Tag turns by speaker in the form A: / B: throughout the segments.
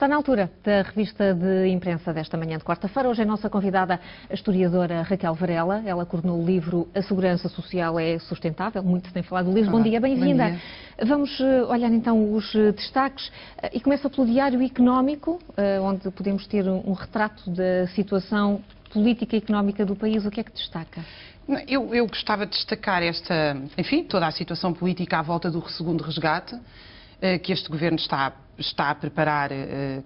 A: Está na altura da revista de imprensa desta manhã de quarta-feira. Hoje é a nossa convidada a historiadora Raquel Varela. Ela coordenou o livro A Segurança Social é Sustentável. Muito se tem falado do livro. Bom dia, bem-vinda. Vamos olhar então os destaques e começa pelo Diário Económico, onde podemos ter um retrato da situação política e económica do país. O que é que destaca?
B: Eu gostava de destacar toda a situação política à volta do segundo resgate, que este governo está a preparar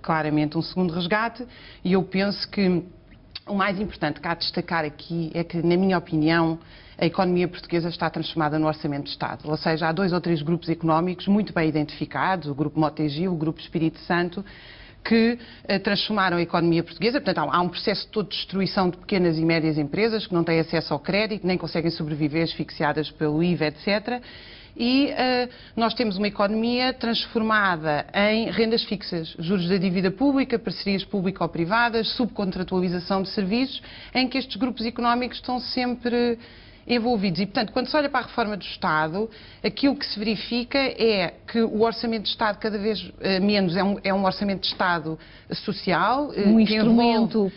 B: claramente um segundo resgate, e eu penso que o mais importante que há de destacar aqui é que, na minha opinião, a economia portuguesa está transformada no Orçamento de Estado. Ou seja, há 2 ou 3 grupos económicos muito bem identificados, o Grupo Mota-Engil, o Grupo Espírito Santo, que transformaram a economia portuguesa. Portanto, há um processo todo de destruição de pequenas e médias empresas que não têm acesso ao crédito, nem conseguem sobreviver, asfixiadas pelo IVA, etc. E nós temos uma economia transformada em rendas fixas, juros da dívida pública, parcerias público-privadas, subcontratualização de serviços, em que estes grupos económicos estão sempre envolvidos. E, portanto, quando se olha para a reforma do Estado, aquilo que se verifica é que o Orçamento de Estado cada vez menos é um Orçamento de Estado social,
A: um instrumento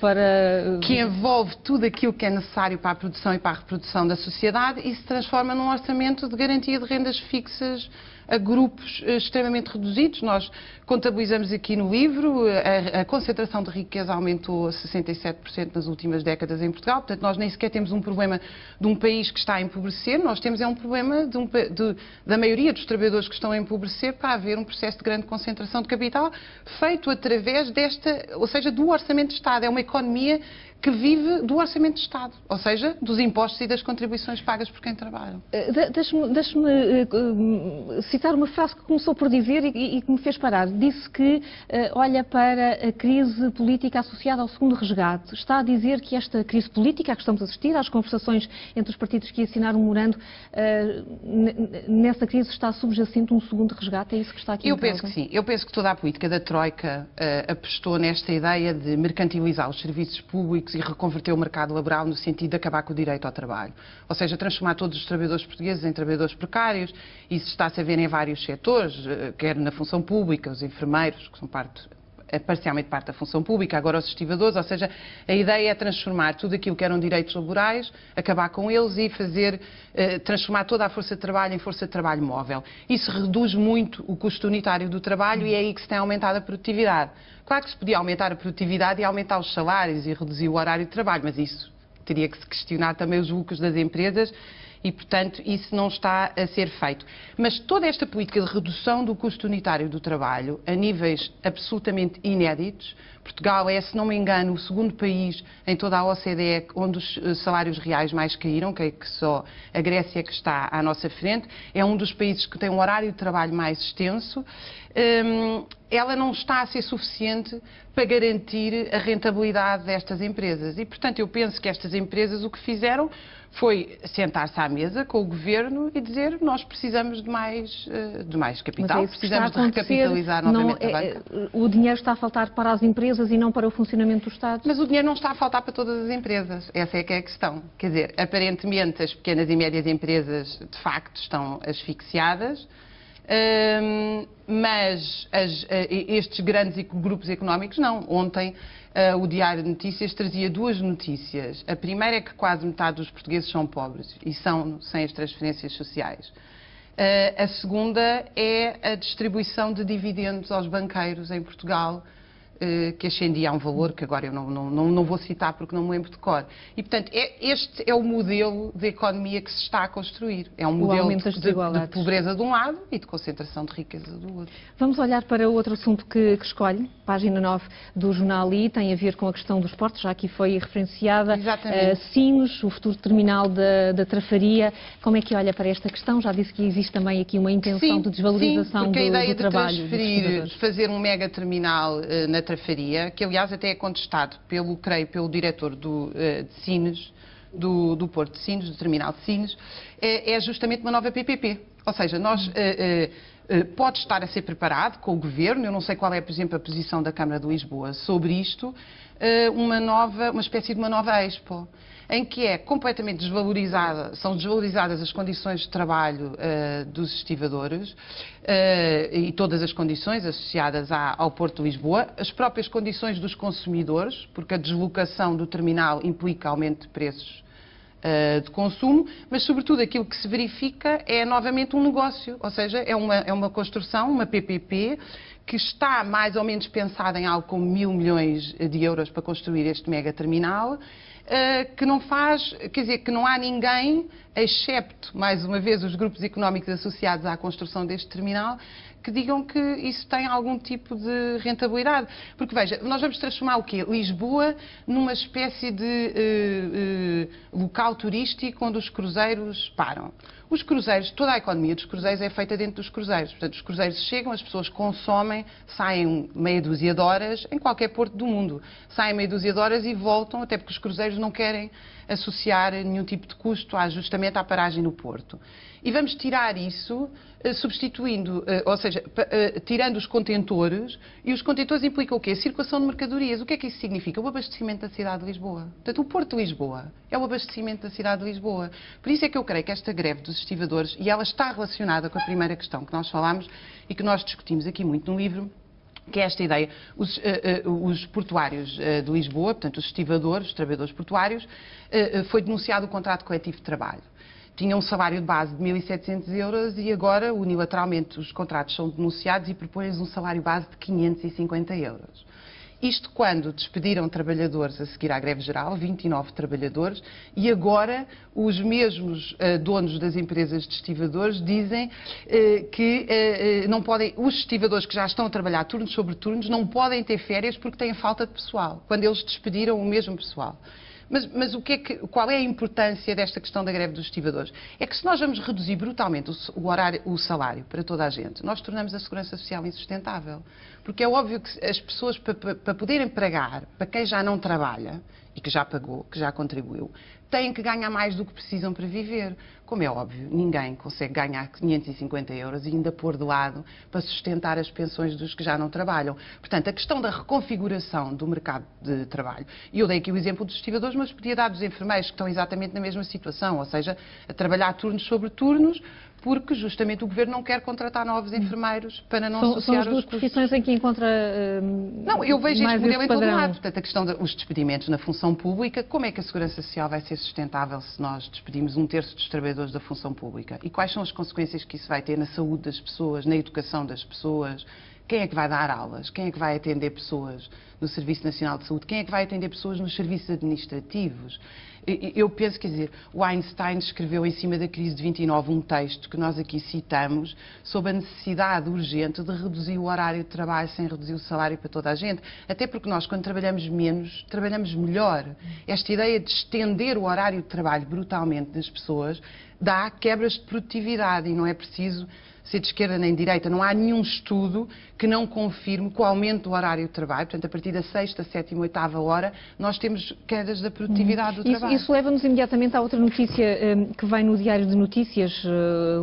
B: que envolve tudo aquilo que é necessário para a produção e para a reprodução da sociedade, e se transforma num orçamento de garantia de rendas fixas a grupos extremamente reduzidos. Nós contabilizamos aqui no livro, a concentração de riqueza aumentou a 67% nas últimas décadas em Portugal. Portanto, nós nem sequer temos um problema de um país que está a empobrecer, nós temos um problema da maioria dos trabalhadores que estão a empobrecer, para haver um processo de grande concentração de capital feito através do Orçamento de Estado. É uma economia que vive do Orçamento de Estado, ou seja, dos impostos e das contribuições pagas por quem trabalha.
A: Deixe-me citar uma frase que começou por dizer e que me fez parar. Disse que olha para a crise política associada ao segundo resgate. Está a dizer que esta crise política a que estamos a assistir, às conversações entre os partidos que assinaram o memorando, nessa crise está subjacente um segundo resgate? É isso que está aqui em causa?
B: Eu penso que sim. Eu penso que toda a política da Troika apostou nesta ideia de mercantilizar os serviços públicos e reconverter o mercado laboral no sentido de acabar com o direito ao trabalho. Ou seja, transformar todos os trabalhadores portugueses em trabalhadores precários. Isso está-se a ver em vários setores, quer na função pública, os enfermeiros, que são parcialmente parte da função pública, agora os estivadores. Ou seja, a ideia é transformar tudo aquilo que eram direitos laborais, acabar com eles e transformar toda a força de trabalho em força de trabalho móvel. Isso reduz muito o custo unitário do trabalho e é aí que se tem aumentado a produtividade. Claro que se podia aumentar a produtividade e aumentar os salários e reduzir o horário de trabalho, mas isso teria que se questionar também os lucros das empresas e, portanto, isso não está a ser feito. Mas toda esta política de redução do custo unitário do trabalho, a níveis absolutamente inéditos, Portugal é, se não me engano, o segundo país em toda a OCDE onde os salários reais mais caíram, que só a Grécia que está à nossa frente, é um dos países que tem um horário de trabalho mais extenso. Ela não está a ser suficiente para garantir a rentabilidade destas empresas. E, portanto, eu penso que estas empresas o que fizeram foi sentar-se à mesa com o Governo e dizer: nós precisamos de mais capital, precisamos de recapitalizar novamente a banca.
A: O dinheiro está a faltar para as empresas e não para o funcionamento do Estado?
B: Mas o dinheiro não está a faltar para todas as empresas. Essa é que é a questão. Quer dizer, aparentemente as pequenas e médias empresas de facto estão asfixiadas. Mas estes grandes grupos económicos não. Ontem o Diário de Notícias trazia 2 notícias. A primeira é que quase metade dos portugueses são pobres e são sem as transferências sociais. A segunda é a distribuição de dividendos aos banqueiros em Portugal, que ascendia a um valor que agora eu não vou citar porque não me lembro de cor. E, portanto, este é o modelo de economia que se está a construir. É um modelo de pobreza de um lado e de concentração de riqueza do outro.
A: Vamos olhar para outro assunto que escolhe, página 9 do jornal I, tem a ver com a questão dos portos, já aqui foi referenciada. Sines, o futuro terminal da Trafaria. Como é que olha para esta questão? Já disse que existe também aqui uma intenção de desvalorização do trabalho.
B: De fazer um mega terminal na Trafaria, que aliás até é contestado pelo diretor de Sines, do Porto de Sines, do terminal de Sines, é justamente uma nova PPP. Ou seja, nós pode estar a ser preparado com o Governo. Eu não sei qual é, por exemplo, a posição da Câmara de Lisboa sobre isto, uma espécie de uma nova Expo, em que é completamente desvalorizada, são desvalorizadas as condições de trabalho dos estivadores e todas as condições associadas ao Porto de Lisboa, as próprias condições dos consumidores, porque a deslocação do terminal implica aumento de preços de consumo, mas sobretudo aquilo que se verifica é novamente um negócio, ou seja, é uma construção, uma PPP, que está mais ou menos pensada em algo como 1.000 milhões de euros para construir este mega terminal, que não faz, quer dizer, que não há ninguém, excepto, mais uma vez, os grupos económicos associados à construção deste terminal, que digam que isso tem algum tipo de rentabilidade. Porque, veja, nós vamos transformar o quê? Lisboa numa espécie de local turístico onde os cruzeiros param. Os cruzeiros, toda a economia dos cruzeiros é feita dentro dos cruzeiros. Portanto, os cruzeiros chegam, as pessoas consomem, saem meia dúzia de horas em qualquer porto do mundo. Saem meia dúzia de horas e voltam, até porque os cruzeiros não querem associar nenhum tipo de custo justamente à paragem no porto. E vamos tirar isso substituindo, ou seja, tirando os contentores, e os contentores implicam o quê? A circulação de mercadorias. O que é que isso significa? O abastecimento da cidade de Lisboa. Portanto, o Porto de Lisboa é o abastecimento da cidade de Lisboa. Por isso é que eu creio que esta greve dos estivadores, e ela está relacionada com a primeira questão que nós falámos e que nós discutimos aqui muito no livro, que é esta ideia. Os portuários de Lisboa, portanto, os estivadores, os trabalhadores portuários, foi denunciado o contrato coletivo de trabalho. Tinha um salário de base de 1.700 euros e agora, unilateralmente, os contratos são denunciados e propõem-lhes um salário base de 550 euros. Isto quando despediram trabalhadores a seguir à greve geral, 29 trabalhadores, e agora os mesmos donos das empresas de estivadores dizem que não podem, os estivadores que já estão a trabalhar turnos sobre turnos não podem ter férias porque têm falta de pessoal, quando eles despediram o mesmo pessoal. Mas qual é a importância desta questão da greve dos estivadores? É que se nós vamos reduzir brutalmente o salário para toda a gente, nós tornamos a segurança social insustentável. Porque é óbvio que as pessoas, para poderem pagar para quem já não trabalha e que já pagou, que já contribuiu, têm que ganhar mais do que precisam para viver. Como é óbvio, ninguém consegue ganhar 550 euros e ainda pôr de lado para sustentar as pensões dos que já não trabalham. Portanto, a questão da reconfiguração do mercado de trabalho, e eu dei aqui o exemplo dos estivadores, mas podia dar dos enfermeiros, que estão exatamente na mesma situação, ou seja, a trabalhar turnos sobre turnos, porque justamente o Governo não quer contratar novos enfermeiros para não associar
A: são as duas profissões em que encontra
B: não, eu vejo este modelo em todo lado. Portanto, a questão dos despedimentos na função pública, como é que a segurança social vai ser sustentável se nós despedimos 1/3 dos trabalhadores da função pública? E quais são as consequências que isso vai ter na saúde das pessoas, na educação das pessoas? Quem é que vai dar aulas? Quem é que vai atender pessoas no Serviço Nacional de Saúde? Quem é que vai atender pessoas nos serviços administrativos? Eu penso, quer dizer, o Einstein escreveu em cima da crise de 29 um texto que nós aqui citamos sobre a necessidade urgente de reduzir o horário de trabalho sem reduzir o salário para toda a gente. Até porque nós, quando trabalhamos menos, trabalhamos melhor. Esta ideia de estender o horário de trabalho brutalmente das pessoas dá quebras de produtividade e não é preciso ser de esquerda nem de direita. Não há nenhum estudo que não confirme que o aumento do horário de trabalho, portanto, a partir da 6ª, 7ª, 8ª hora, nós temos quedas da produtividade do trabalho.
A: Isso leva-nos imediatamente à outra notícia que vem no Diário de Notícias,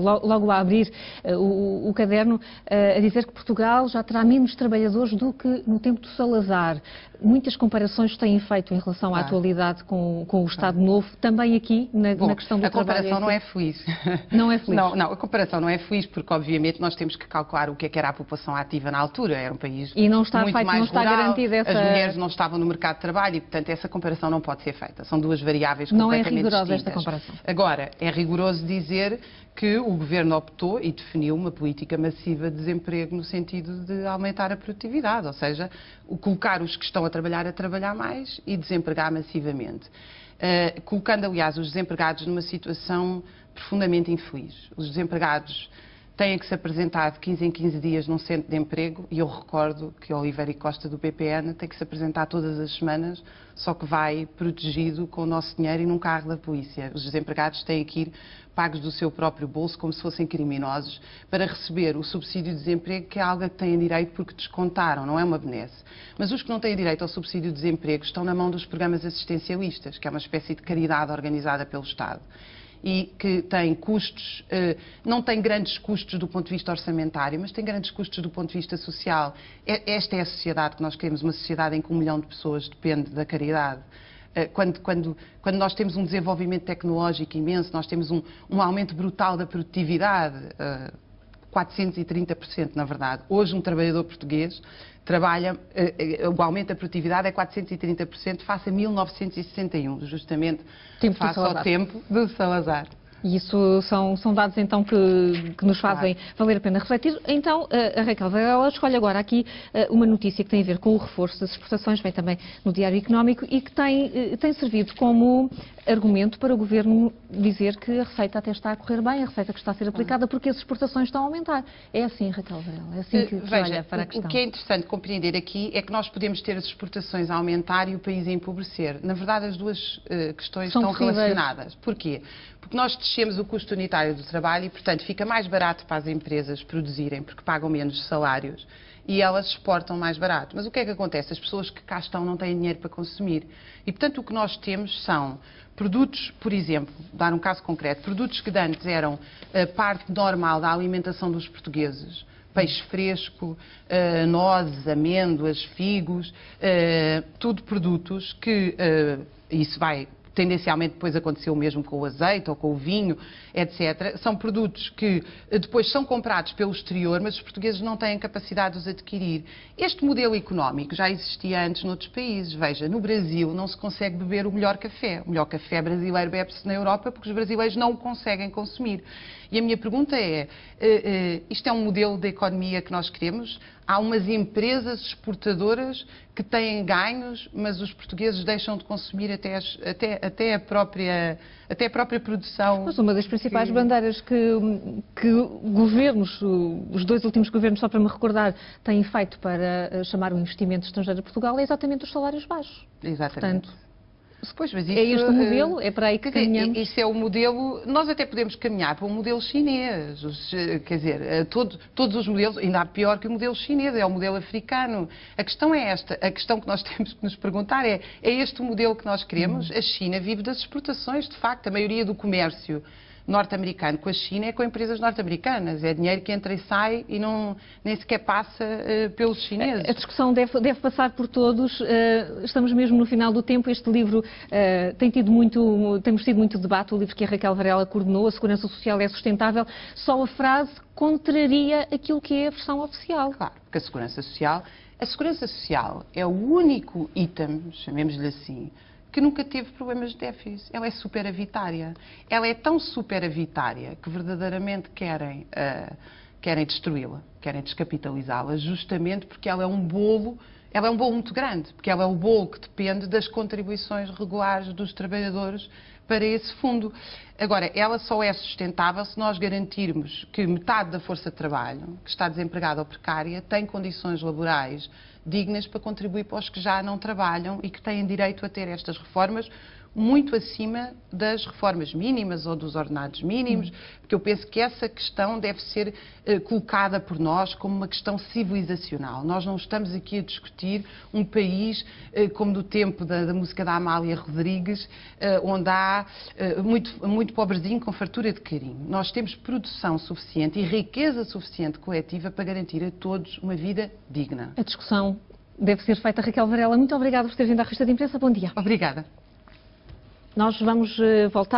A: logo a abrir o caderno, a dizer que Portugal já terá menos trabalhadores do que no tempo do Salazar. Muitas comparações têm feito em relação à atualidade com o Estado Novo, também aqui na questão do trabalho.
B: A comparação não é feliz.
A: Não é feliz?
B: Não, a comparação não é feliz porque, obviamente, nós temos que calcular o que era a população ativa na altura. Era um país
A: e não está
B: muito
A: feito,
B: mais
A: não está
B: rural,
A: garantida essa...
B: as mulheres não estavam no mercado de trabalho e, portanto, essa comparação não pode ser feita. São duas variáveis
A: não
B: completamente distintas.
A: Não é rigorosa esta comparação.
B: Agora, é rigoroso dizer que o Governo optou e definiu uma política massiva de desemprego no sentido de aumentar a produtividade, ou seja, colocar os que estão a trabalhar mais e desempregar massivamente. Colocando, aliás, os desempregados numa situação profundamente infeliz. Os desempregados têm que se apresentar de 15 em 15 dias num centro de emprego e eu recordo que o Oliveira Costa do PPN tem que se apresentar todas as semanas, só que vai protegido com o nosso dinheiro e num carro da polícia. Os desempregados têm que ir pagos do seu próprio bolso como se fossem criminosos para receber o subsídio de desemprego, que é algo a que têm direito porque descontaram, não é uma benesse. Mas os que não têm direito ao subsídio de desemprego estão na mão dos programas assistencialistas, que é uma espécie de caridade organizada pelo Estado. e que tem custos, não tem grandes custos do ponto de vista orçamentário, mas tem grandes custos do ponto de vista social. Esta é a sociedade que nós queremos, uma sociedade em que 1 milhão de pessoas depende da caridade. Quando nós temos um desenvolvimento tecnológico imenso, nós temos um aumento brutal da produtividade, 430%, na verdade. Hoje, um trabalhador português trabalha, o aumento da produtividade é 430% face a 1961, justamente face ao tempo do Salazar.
A: E isso são dados, então, que nos fazem valer a pena refletir. Então, a Raquel Varela escolhe agora aqui uma notícia que tem a ver com o reforço das exportações, vem também no Diário Económico, e que tem servido como argumento para o Governo dizer que a receita até está a correr bem, a receita que está a ser aplicada, porque as exportações estão a aumentar. É assim, Raquel Varela? É assim que olha para a questão?
B: O que é interessante compreender aqui é que nós podemos ter as exportações a aumentar e o país a empobrecer. Na verdade, as duas questões estão relacionadas. Porquê? Porque nós descemos o custo unitário do trabalho e, portanto, fica mais barato para as empresas produzirem, porque pagam menos salários, e elas exportam mais barato. Mas o que é que acontece? As pessoas que cá estão não têm dinheiro para consumir. E, portanto, o que nós temos são produtos, por exemplo, dar um caso concreto, produtos que antes eram parte normal da alimentação dos portugueses, peixe fresco, nozes, amêndoas, figos, tudo produtos que isso vai tendencialmente depois aconteceu o mesmo com o azeite ou com o vinho, etc. São produtos que depois são comprados pelo exterior, mas os portugueses não têm capacidade de os adquirir. Este modelo económico já existia antes noutros países. Veja, no Brasil não se consegue beber o melhor café. O melhor café brasileiro bebe-se na Europa porque os brasileiros não o conseguem consumir. E a minha pergunta é, isto é um modelo de economia que nós queremos? Há umas empresas exportadoras que têm ganhos, mas os portugueses deixam de consumir até a própria produção.
A: Mas uma das principais bandeiras que governos, os dois últimos governos, só para me recordar, têm feito para chamar o investimento estrangeiro a Portugal é exatamente os salários baixos.
B: Exatamente.
A: Portanto,
B: pois, mas isso,
A: é este o modelo? É para aí que caminhamos?
B: Isso é o modelo. Nós até podemos caminhar para um modelo chinês. Quer dizer, todos os modelos, ainda há pior que o modelo chinês, é o modelo africano. A questão é esta. A questão que nós temos que nos perguntar é este o modelo que nós queremos? A China vive das exportações, de facto. A maioria do comércio norte-americano com a China é com empresas norte-americanas. É dinheiro que entra e sai e nem sequer passa pelos chineses.
A: A discussão deve passar por todos. Estamos mesmo no final do tempo. Este livro temos tido muito debate. O livro que a Raquel Varela coordenou, A Segurança Social é Sustentável. Só a frase contraria aquilo que é a versão oficial.
B: Claro, porque a Segurança Social é o único item, chamemos-lhe assim, que nunca teve problemas de déficit. Ela é superavitária. Ela é tão superavitária que verdadeiramente querem destruí-la, querem descapitalizá-la, justamente porque ela é um bolo muito grande, porque ela é o bolo que depende das contribuições regulares dos trabalhadores para esse fundo. Agora, ela só é sustentável se nós garantirmos que metade da força de trabalho, que está desempregada ou precária, tem condições laborais dignas para contribuir para os que já não trabalham e que têm direito a ter estas reformas muito acima das reformas mínimas ou dos ordenados mínimos, porque eu penso que essa questão deve ser colocada por nós como uma questão civilizacional. Nós não estamos aqui a discutir um país como do tempo da música da Amália Rodrigues, onde há muito pobrezinho com fartura de carinho. Nós temos produção suficiente e riqueza suficiente coletiva para garantir a todos uma vida digna.
A: A discussão deve ser feita. Raquel Varela, muito obrigada por ter vindo à Revista de Imprensa. Bom dia.
B: Obrigada.
A: Nós vamos voltar.